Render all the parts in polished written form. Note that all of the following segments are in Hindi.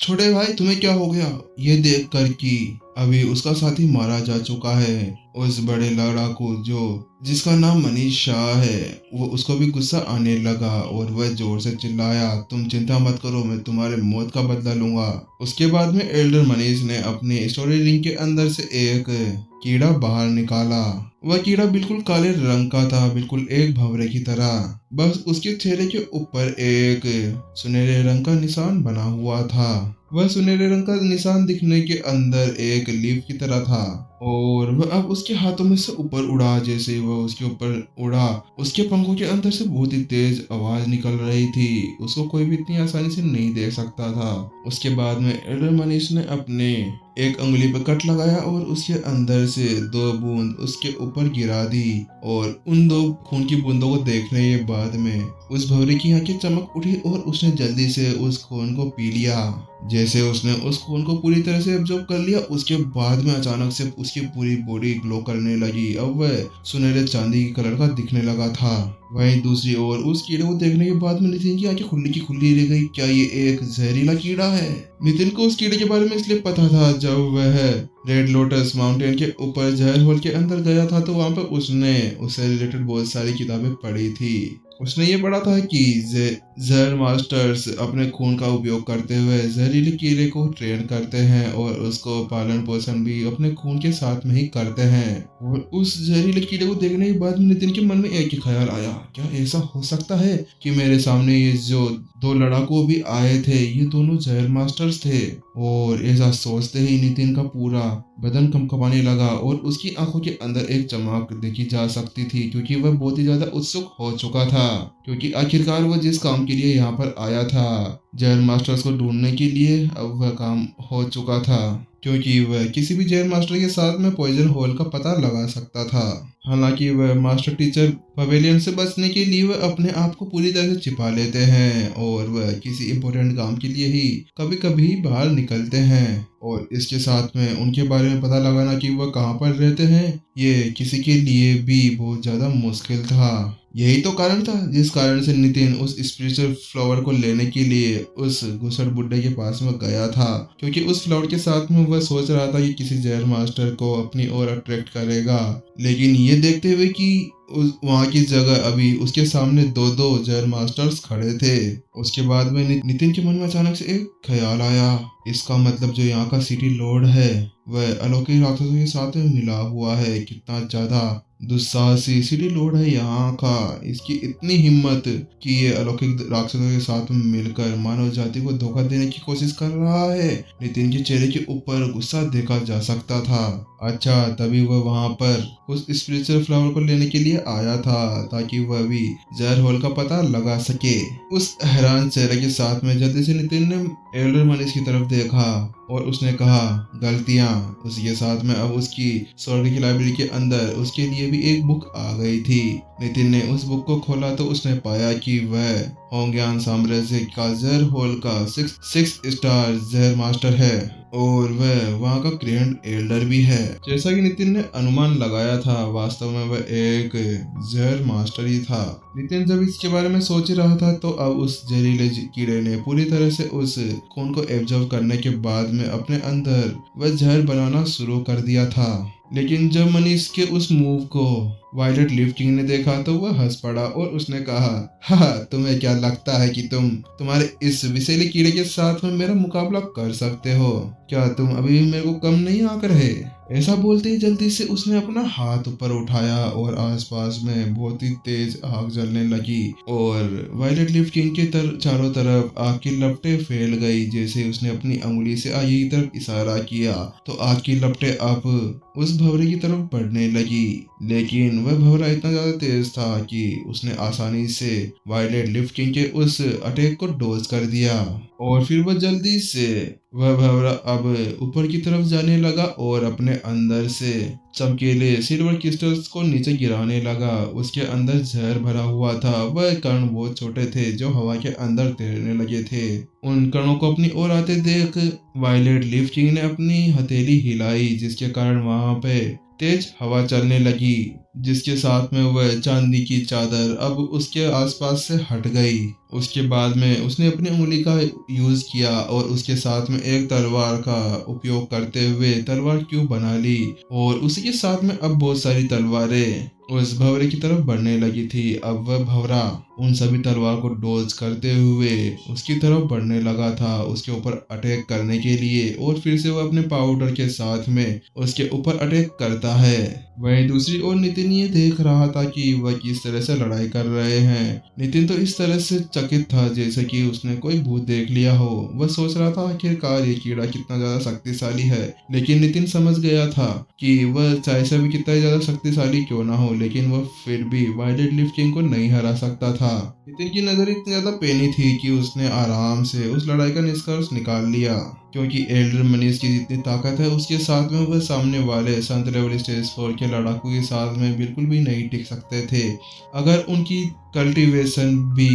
छोटे भाई तुम्हें क्या हो गया? ये देख कर कि अभी उसका साथी मारा जा चुका है। उस बड़े लड़ाकू जो जिसका नाम मनीष शाह है, वो उसको भी गुस्सा आने लगा और वह जोर से चिल्लाया, तुम चिंता मत करो, मैं तुम्हारे मौत का बदला लूंगा। उसके बाद में एल्डर मनीष ने अपनी स्टोरी रिंग के अंदर से एक कीड़ा बाहर निकाला। वह कीड़ा बिल्कुल काले रंग का था, बिल्कुल एक भंवरे की तरह। बस उसके चेहरे के ऊपर एक सुनहरे रंग का निशान बना हुआ था। वह सुनहरे रंग का निशान दिखने के अंदर एक लीफ की तरह था और वह अब उसके हाथों में से ऊपर उड़ा। जैसे वह उसके ऊपर उड़ा, उसके पंखों के अंदर से बहुत ही तेज आवाज निकल रही थी। उसको कोई भी इतनी आसानी से नहीं देख सकता था। उसके बाद में एल्डर मनीष ने अपने एक उंगली पर कट लगाया और उसके अंदर से 2 बूंद उसके ऊपर गिरा दी। और उन 2 खून की बूंदों को देखने के बाद में उस भंवरे की आंखें चमक उठी और उसने जल्दी से उस खून को पी लिया। जैसे उसने उस खून को पूरी तरह से एब्जॉर्ब कर लिया, उसके बाद में अचानक से उसकी पूरी बॉडी ग्लो करने लगी। अब वह सुनहरे चांदी की कलर का दिखने लगा था। वहीं दूसरी ओर उस कीड़े को देखने के बाद में नितिन की आंखें खुली की खुली रह गई। क्या ये एक जहरीला कीड़ा है? नितिन को उस कीड़े के बारे में इसलिए पता था, जब वह रेड लोटस माउंटेन के ऊपर जहर होल के अंदर गया था तो वहां पर उसने उससे रिलेटेड बहुत सारी किताबें पढ़ी थी। उसने ये पढ़ा था कि जहर मास्टर्स अपने खून का उपयोग करते हुए जहरीले कीड़े को ट्रेन करते हैं और उसको पालन पोषण भी अपने खून के साथ में ही करते हैं। और उस जहरीले कीड़े को देखने के बाद नितिन के मन में एक ही ख्याल आया, क्या ऐसा हो सकता है कि मेरे सामने ये जो 2 लड़ाकू भी आए थे, ये दोनों जहर मास्टर्स थे? और ऐसा सोचते ही नितिन का पूरा बदन कंपने लगा और उसकी आंखों के अंदर एक चमक देखी जा सकती थी, क्योंकि वह बहुत ही ज्यादा उत्सुक हो चुका था। क्योंकि आखिरकार वह जिस काम के लिए यहाँ पर आया था, जहर मास्टर्स को ढूंढने के लिए, अब वह काम हो चुका था। क्योंकि वह किसी भी जहर मास्टर के साथ में पॉइजन होल का पता लगा सकता था। हालांकि वह मास्टर टीचर पवेलियन से बचने के लिए वह अपने आप को पूरी तरह से छिपा लेते हैं और वह किसी इम्पोर्टेंट काम के लिए ही कभी कभी बाहर निकलते हैं। और इसके साथ में उनके बारे में पता लगाना कि वह कहाँ पर रहते हैं, ये किसी के लिए भी बहुत ज्यादा मुश्किल था। यही तो कारण था जिस कारण से नितिन उस स्पिरिचुअल फ्लावर को लेने के लिए उस घुसड़ बुड्ढे के पास में गया था। क्योंकि उस फ्लावर के साथ में वह सोच रहा था कि किसी जहर मास्टर को अपनी ओर अट्रैक्ट करेगा। लेकिन ये देखते हुए कि वहाँ की जगह अभी उसके सामने 2 जहर मास्टर्स खड़े थे, उसके बाद में नितिन के मन में अचानक से एक ख्याल आया, इसका मतलब जो यहाँ का सिटी लॉर्ड है वह अलौकिक राक्षसों के साथ में मिला हुआ है। कितना ज्यादा दुस्साहसी सिटी लॉर्ड है यहाँ का, इसकी इतनी हिम्मत कि ये अलौकिक राक्षसों के साथ में मिलकर मानव जाति को धोखा देने की कोशिश कर रहा है। नितिन के चेहरे के ऊपर गुस्सा देखा जा सकता था। अच्छा, तभी वह वहां पर उस स्पिरिचुअल फ्लावर को लेने के लिए आया था ताकि वह भी जहर होल का पता लगा सके। उस हैरान चेहरे के साथ में जल्दी से नितिन ने एल्डर मनीष की तरफ देखा और उसने कहा, गलतियां। उसके साथ में अब उसकी स्वर्ग की लाइब्रेरी के अंदर उसके लिए भी एक बुक आ गई थी। नितिन ने उस बुक को खोला तो उसने पाया कि वह होंग्यान साम्राज्य का जहर होल का 6 स्टार जहर मास्टर है और वह वहाँ का ग्रैंड एल्डर भी है। जैसा कि नितिन ने अनुमान लगाया था, वास्तव में वह एक जहर मास्टर ही था। नितिन जब इसके बारे में सोच रहा था तो अब उस जहरीले कीड़े ने पूरी तरह से उस खून को एब्जॉर्ब करने के बाद में अपने अंदर वह जहर बनाना शुरू कर दिया था। लेकिन जब मनीष के उस मूव को वायलेट लिफ किंग ने देखा तो वह हंस पड़ा और उसने कहा, हाँ, तुम्हें क्या लगता है कि तुम्हारे इस विषैले कीड़े के साथ में मेरा मुकाबला कर सकते हो? क्या तुम अभी भी मेरे को कम नहीं आंक रहे? ऐसा बोलते ही जल्दी से उसने अपना हाथ ऊपर उठाया और आसपास में बहुत ही तेज आग जलने लगी और वायलेट लिफ किंग के चारों तरफ आग की लपटें फैल गई। जैसे उसने अपनी उंगली से आग की तरफ इशारा किया तो आग की लपटें अब उस भंवरे की तरफ बढ़ने लगी। लेकिन वह भंवरा इतना ज्यादा तेज था कि उसने आसानी से वायलेट लिफ किंग के उस अटैक को डॉज कर दिया और फिर वह जल्दी से वह भंवरा अब ऊपर की तरफ जाने लगा और अपने अंदर से चमकीले सिल्वर क्रिस्टल्स को नीचे गिराने लगा। उसके अंदर जहर भरा हुआ था। वह कण बहुत छोटे थे जो हवा के अंदर तैरने लगे थे। उन कणों को अपनी ओर आते देख वायलेट लिफ किंग ने अपनी हथेली हिलाई, जिसके कारण वहां पे तेज हवा चलने लगी जिसके साथ में वह चांदी की चादर अब उसके आसपास से हट गई। उसके बाद में उसने अपनी उंगली का यूज किया और उसके साथ में एक तलवार का उपयोग करते हुए तलवार क्यों बना ली, और उसी के साथ में अब बहुत सारी तलवारें उस भंवरे की तरफ बढ़ने लगी थी। अब वह भंवरा उन सभी तलवार को डॉज करते हुए उसकी तरफ बढ़ने लगा था, उसके ऊपर अटैक करने के लिए, और फिर से वह अपने पाउडर के साथ में उसके ऊपर अटैक करता है। वहीं दूसरी ओर नितिन ये देख रहा था कि वह किस तरह से लड़ाई कर रहे हैं। नितिन तो इस तरह से चकित था जैसे कि उसने कोई भूत देख लिया हो। वह सोच रहा था आखिरकार ये कीड़ा कितना ज्यादा शक्तिशाली है, लेकिन नितिन समझ गया था कि वह चाहे से भी कितना ज्यादा शक्तिशाली क्यों ना हो, लेकिन वह फिर भी वायलेट लीफ किंग को नहीं हरा सकता था। नितिन की नजर इतनी ज्यादा पेनी थी कि उसने आराम से उस लड़ाई का निष्कर्ष निकाल लिया, क्योंकि एल्डर मनीष की जितनी ताकत है उसके साथ में वह सामने वाले संत लेवल स्टेज 4 के लड़ाकू के साथ में बिल्कुल भी नहीं टिक सकते थे। अगर उनकी कल्टीवेशन भी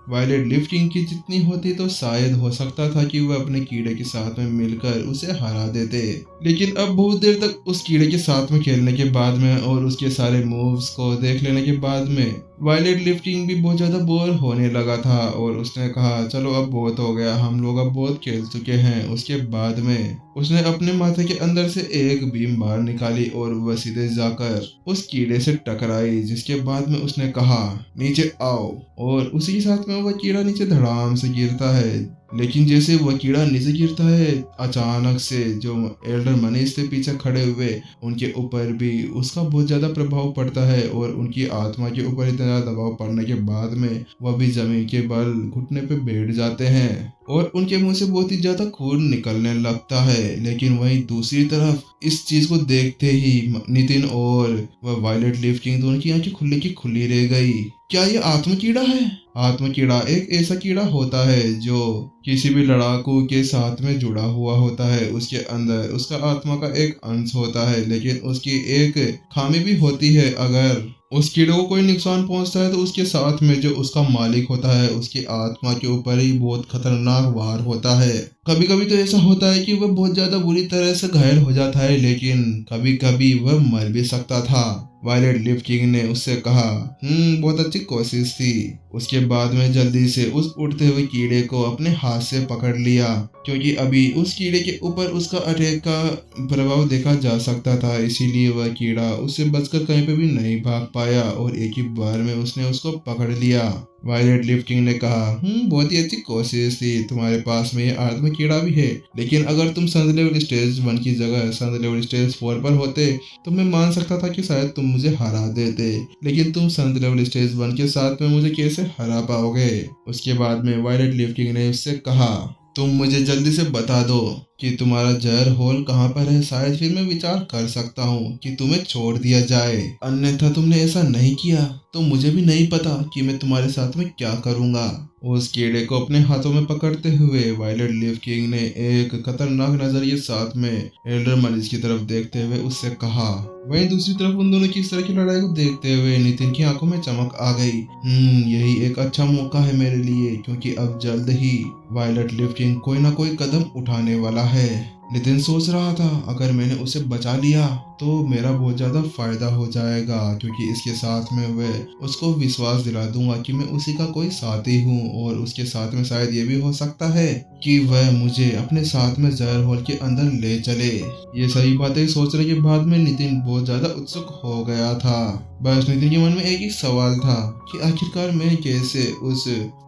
वायलेट लीफ किंग की जितनी होती तो शायद हो सकता था कि वह अपने कीड़े के साथ में मिलकर उसे हरा देते। लेकिन अब बहुत देर तक उस कीड़े के साथ में खेलने के बाद में और उसके सारे मूव्स को देख लेने के बाद में वायलेट लीफ किंग भी बहुत ज्यादा बोर होने लगा था, और उसने कहा चलो अब बहुत हो गया, हम लोग अब बहुत खेल चुके हैं। उसके बाद में उसने अपने माथे के अंदर से एक बीम बाहर निकाली और वह सीधे जाकर उस कीड़े से टकराई, जिसके बाद में उसने कहा नीचे आओ, और उसी के साथ में वह कीड़ा नीचे धड़ाम से गिरता है। लेकिन जैसे वह कीड़ा नीचे गिरता है, अचानक से जो एल्डर मनीष थे पीछे खड़े हुए उनके ऊपर भी उसका बहुत ज्यादा प्रभाव पड़ता है, और उनकी आत्मा के ऊपर इतना ज्यादा दबाव पड़ने के बाद में वह भी जमीन के बल घुटने पे बैठ जाते हैं, और उनके मुंह से बहुत ही ज्यादा खून निकलने लगता है। लेकिन वहीं दूसरी तरफ इस चीज को देखते ही नितिन और वह वायलेट लीफ किंग दोनों की आंखें खुली की खुली रह गई। क्या ये आत्म कीड़ा है? आत्म कीड़ा एक ऐसा कीड़ा होता है जो किसी भी लड़ाकू के साथ में जुड़ा हुआ होता है। उसके अंदर उसका आत्मा का एक अंश होता है, लेकिन उसकी एक खामी भी होती है। अगर उस कीड़े को कोई नुकसान पहुंचता है तो उसके साथ में जो उसका मालिक होता है उसकी आत्मा के ऊपर ही बहुत खतरनाक वार होता है। कभी कभी तो ऐसा होता है कि वह बहुत ज्यादा बुरी तरह से घायल हो जाता है, लेकिन कभी कभी वह मर भी सकता था। वायलेट लीफ किंग ने उससे कहा बहुत अच्छी कोशिश थी। उसके बाद में जल्दी से उस उड़ते हुए कीड़े को अपने हाथ से पकड़ लिया, क्योंकि अभी उस कीड़े के ऊपर उसका अटैक का प्रभाव देखा जा सकता था, इसीलिए वह कीड़ा उससे बचकर कहीं पे भी नहीं भाग पाया और एक ही बार में उसने उसको पकड़ लिया। वायलेट लीफ किंग ने कहा बहुत ही अच्छी कोशिश थी, तुम्हारे पास में ये आत्म कीड़ा भी है, लेकिन अगर तुम संत लेवल स्टेज 1 की जगह संत लेवल स्टेज 4 पर होते तो मैं मान सकता था कि शायद तुम मुझे हरा देते, लेकिन तुम संत लेवल स्टेज 1 के साथ में मुझे कैसे हरा पाओगे? उसके बाद में वायलेट लीफ किंग ने उससे कहा तुम मुझे जल्दी से बता दो कि तुम्हारा जहर होल कहाँ पर है, शायद फिर मैं विचार कर सकता हूँ कि तुम्हें छोड़ दिया जाए, अन्यथा तुमने ऐसा नहीं किया तो मुझे भी नहीं पता कि मैं तुम्हारे साथ में क्या करूँगा। उस कीड़े को अपने हाथों में पकड़ते हुए वायलेट लीफ किंग ने एक खतरनाक नजरिए साथ में एल्डर मनीष की तरफ देखते हुए उससे कहा। वहीं दूसरी तरफ उन दोनों की इस तरह की लड़ाई को देखते हुए नितिन की आंखों में चमक आ गई। यही एक अच्छा मौका है मेरे लिए, क्योंकि अब जल्द ही वायलेट लीफ किंग कोई ना कोई कदम उठाने वाला है। नितिन सोच रहा था अगर मैंने उसे बचा लिया तो मेरा बहुत ज्यादा फायदा हो जाएगा, क्योंकि इसके साथ में वह उसको विश्वास दिला दूंगा कि मैं उसी का कोई साथी हूँ, और उसके साथ में शायद ये भी हो सकता है कि वह मुझे अपने साथ में जहर होल के अंदर ले चले। ये सही बातें सोचने के बाद में नितिन बहुत ज्यादा उत्सुक हो गया था। बस नितिन के मन में एक ही सवाल था कि आखिरकार मैं कैसे उस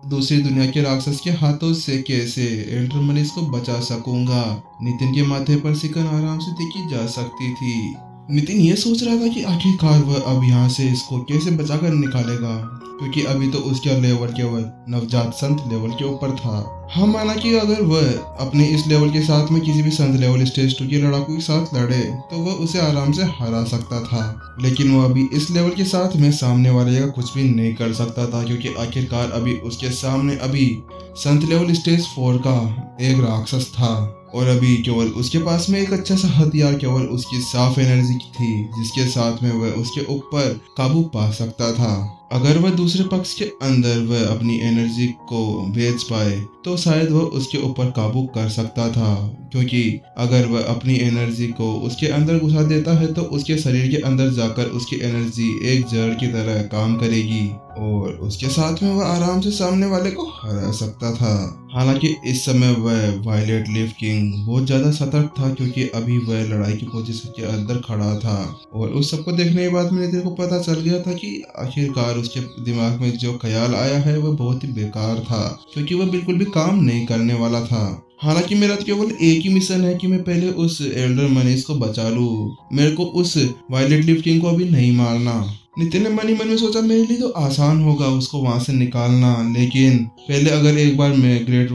दूसरी दुनिया के राक्षस के हाथों से कैसे एल्डर मनीष को बचा सकूंगा। नितिन के माथे पर सिकन आराम से देखी जा सकती थी। नितिन ये सोच रहा था कि आखिरकार वह अब यहाँ से इसको कैसे बचाकर निकालेगा, क्योंकि अभी तो उसका लेवल केवल नवजात संत लेवल के ऊपर था। हाँ, माना कि अगर वह अपने इस लेवल के साथ में किसी भी संत लेवल स्टेज 2 के लड़ाकू के साथ लड़े तो वह उसे आराम से हरा सकता था, लेकिन वह अभी इस लेवल के साथ में सामने वाले का कुछ भी नहीं कर सकता था, क्योंकि आखिरकार अभी उसके सामने अभी संत लेवल स्टेज 4 का एक राक्षस था, और अभी केवल उसके पास में एक अच्छा सा हथियार केवल उसकी साफ एनर्जी की थी, जिसके साथ में वह उसके ऊपर काबू पा सकता था। अगर वह दूसरे पक्ष के अंदर वह अपनी एनर्जी को भेज पाए तो शायद वह उसके ऊपर काबू कर सकता था, क्योंकि अगर वह अपनी एनर्जी को उसके अंदर घुसा देता है तो उसके शरीर के अंदर जाकर उसकी एनर्जी एक जड़ की तरह काम करेगी और उसके साथ में वह आराम से सामने वाले को हरा सकता था। हालांकि इस समय वह वायलेट लीफ किंग बहुत ज्यादा सतर्क था, क्योंकि अभी वह लड़ाई की पोजीशन के अंदर खड़ा था और उस सबको देखने के बाद मेरे दिल को पता चल गया था कि आखिरकार उसके दिमाग में जो ख्याल आया है वह बहुत ही बेकार था, क्योंकि वह बिल्कुल भी काम नहीं करने वाला था। हालांकि मेरा तो केवल एक ही मिशन है कि मैं पहले उस एल्डर मनीष को बचा लूं। मेरे को उस वायलेट लीफ किंग को अभी नहीं मारना। नितिन ने मन ही मन में सोचा मेरे लिए तो आसान होगा उसको वहां से निकालना, लेकिन पहले अगर एक बार मैं ग्रेट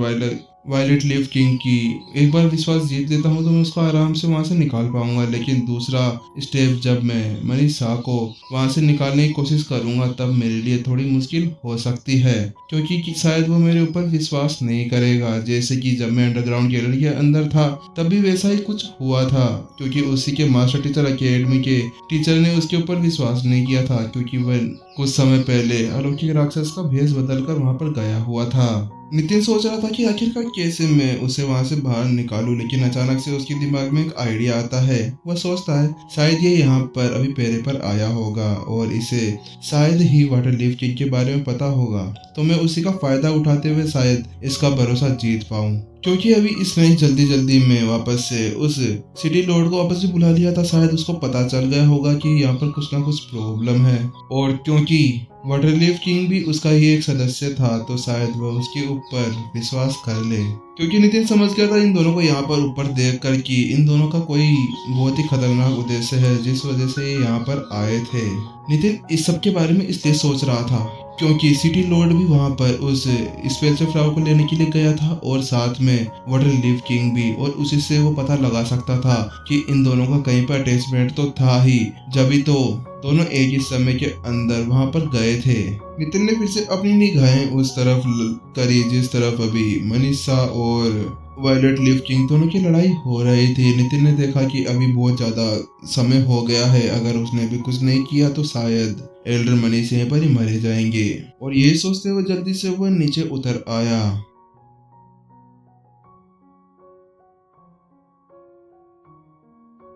वायलेट लीफ किंग की एक बार विश्वास जीत लेता हूँ तो मैं उसको आराम से वहां से निकाल पाऊंगा। लेकिन दूसरा स्टेप जब मैं मनीष शाह को वहां से निकालने की कोशिश करूंगा तब मेरे लिए थोड़ी मुश्किल हो सकती है, क्योंकि शायद वो मेरे ऊपर विश्वास नहीं करेगा। जैसे कि जब मैं अंडरग्राउंड गैलरी के अंदर था तब भी वैसा ही कुछ हुआ था, क्योंकि उसी के मास्टर टीचर अकेडमी के टीचर ने उसके ऊपर विश्वास नहीं किया था, क्योंकि वह कुछ समय पहले अलौकिक राक्षस का भेष बदलकर वहां पर गया हुआ था। नितिन सोच रहा था कि आखिरकार कैसे मैं उसे वहां से बाहर निकालूं, लेकिन अचानक से उसके दिमाग में एक आइडिया आता है। वह सोचता है शायद ये यहाँ पर अभी पैरे पर आया होगा और इसे शायद ही वाटर लीफ किंग के बारे में पता होगा, तो मैं उसी का फायदा उठाते हुए शायद इसका भरोसा जीत पाऊं। क्योंकि अभी इसने जल्दी जल्दी में वापस से उस सिटी लॉर्ड को वापस से बुला लिया था, शायद उसको पता चल गया होगा कि यहाँ पर कुछ ना कुछ प्रॉब्लम है। और क्योंकि वाटरलीफ किंग भी उसका ही एक सदस्य था तो शायद वह उसके ऊपर विश्वास कर ले, क्योंकि नितिन समझ गया था इन दोनों को यहाँ पर ऊपर देख कर कि इन दोनों का कोई बहुत ही खतरनाक उद्देश्य है जिस वजह से ये यहाँ पर आए थे। नितिन इस सब के बारे में इसलिए सोच रहा था क्योंकि सिटी लॉर्ड भी वहां पर उस स्पेशल फ्लावर को लेने के लिए गया था और साथ में वाटर लीफ किंग भी, और उसी से वो पता लगा सकता था कि इन दोनों का कहीं पर अटैचमेंट तो था ही, जब तो दोनों एक ही समय के अंदर वहां पर गए थे। नितिन ने फिर से अपनी निगाहें उस तरफ करी जिस तरफ अभी मनीषा और वायलेट लीफ किंग दोनों की लड़ाई हो रही थी। नितिन ने देखा कि अभी बहुत ज्यादा समय हो गया है, अगर उसने भी कुछ नहीं किया तो शायद एल्डर मनीष यहीं पर ही मरे जाएंगे, और यही सोचते हुए जल्दी से वह नीचे उतर आया।